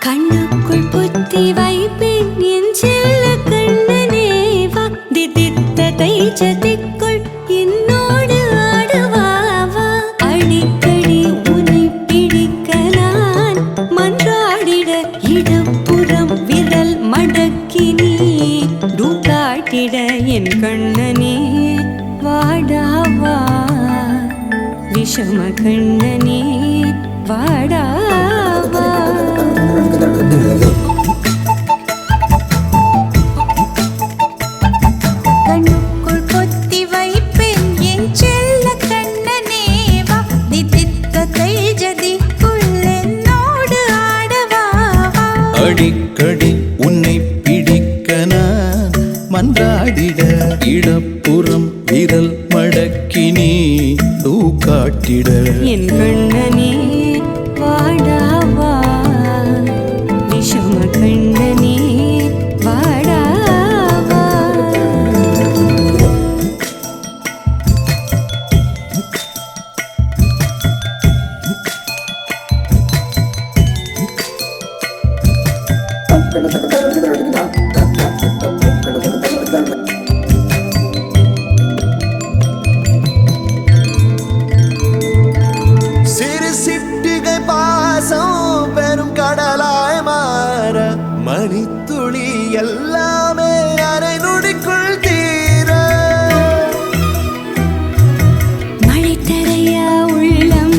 கண்ணுக்குள் புத்தி வைப்பேன் என் செல்ல கண்ணனே வா திதித்ததை ஜதிக்குள் என்னோடு ஆடுவாவா அடிக்கடி உன்னை பிடிக்க நான் மன்றாடிட இடப்புறம் விரல் மடக்கி நீ தூக்காட்டிட என் கண்ணனே வாடாவா விஷம கண்ணனே வாடாவா கண்ணுக்குள் பொத்தி வைப்பேன் என் செல்ல கண்ணனே வா திதித்ததை ஜதிக்குள் என்னோடு ஆடவா அடிக்கடி உன்னை பிடிக்க நான் மன்றாடிட இடப்புறம் விரல் மடக்கி நீ தூக்காட்டிட என் கண்ணனே வாடாவா விஷம கண்ணனே வாடாவா சிறு சிட்டிகை பாசம் பெரும் கடலாய் மாற மணித்துளி எல்லாமே அரை நொடிக்குள் தீர மழை தரையா உள்ளம்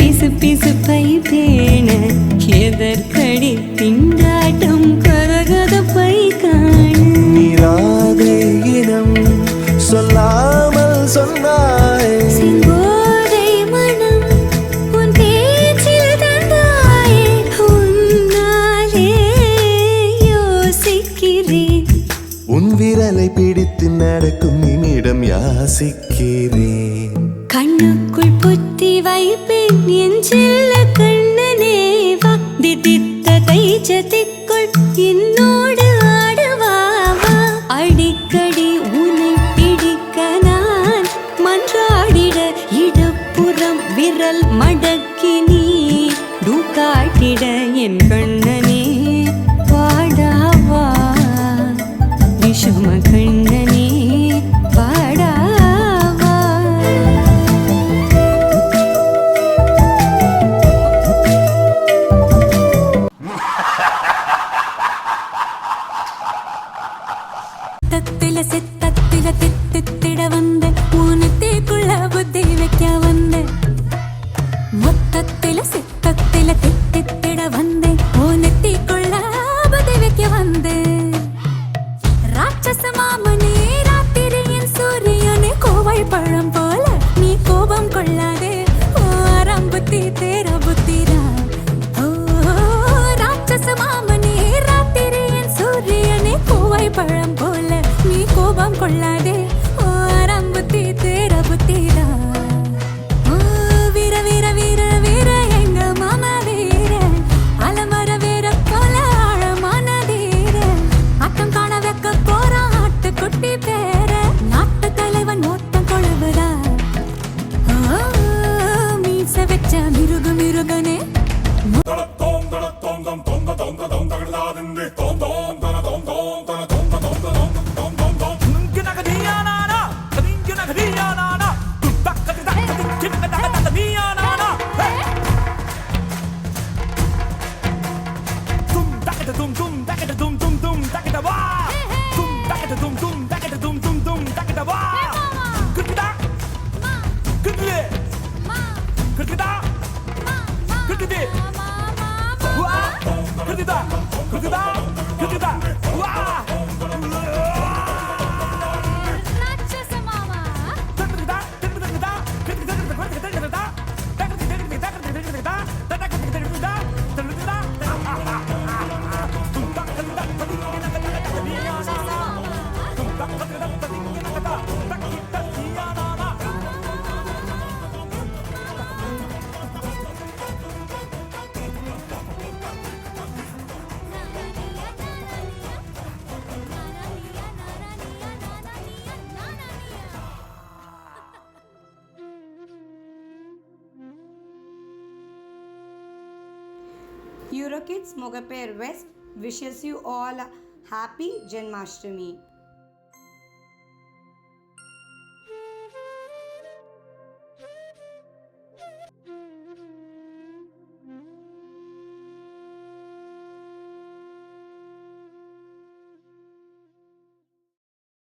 பிசு பிசுப்பை பேண எதற்கடி திண்டாட்டம் கரகதப்பை காண நீராதை இனம் சொல்லாமல் சொன்னாய் சிங்கோதை மனம் உன் பேச்சில் தந்தாயே உன்னாலே யோசிக்கிறேன் உன் விரலை பிடித்து நடக்கும் நிமிடம் யாசிக்கிறேன் கண்ணுக்குள் புத்தி வைப்பேன் என் செல்ல கண்ணனே வா திதித்ததை ஜதிக்குள் என்னோடு ஆடுவாவா அடிக்கடி உன்னை பிடிக்க நான் மன்றாடிட இடப்புறம் விரல் மடக்கி நீ தூக்காட்டிட என் கண்ணனே வாடாவா விஷம கண்ணனே வாடாவா தத்தில சித்தத்தில தித்தித்திட வந்த ஊனத்தேக்குள்ள புத்தி வைக்க வந்த மொத்தத்தில சித்தத்தில தித்தித்திட வந்த ஊனத்தேக்குள்ள புத்தி வைக்க வந்த ராட்சச மாமனே ராத்திரியின் சூரியனே கோவை பழம் போல நீ கோபம் கொள்ளாதே ஓ அரம்புத்தி தேர புத்திரா ஓ ராட்சச மாமனே ராத்திரியின் சூரியனே கோவை பழம் போல நீ கோபம் கொள்ளாதே ஓ அரம்புத்தி தேர புத்திரா ஓ வீர வீர வீர வீர எங்க மாமா வீர அலமர வீர போல ஆழமான தீர ஆட்டம் காண வைக்க போறான் ஆட்டுக்குட்டி பேர நாட்டு தலைவன் மொத்தம் கொழுவுதா மீச வச்ச மிருகு மிருகனே Get Eurokids Mogappair West wishes you all a happy Janmashtami.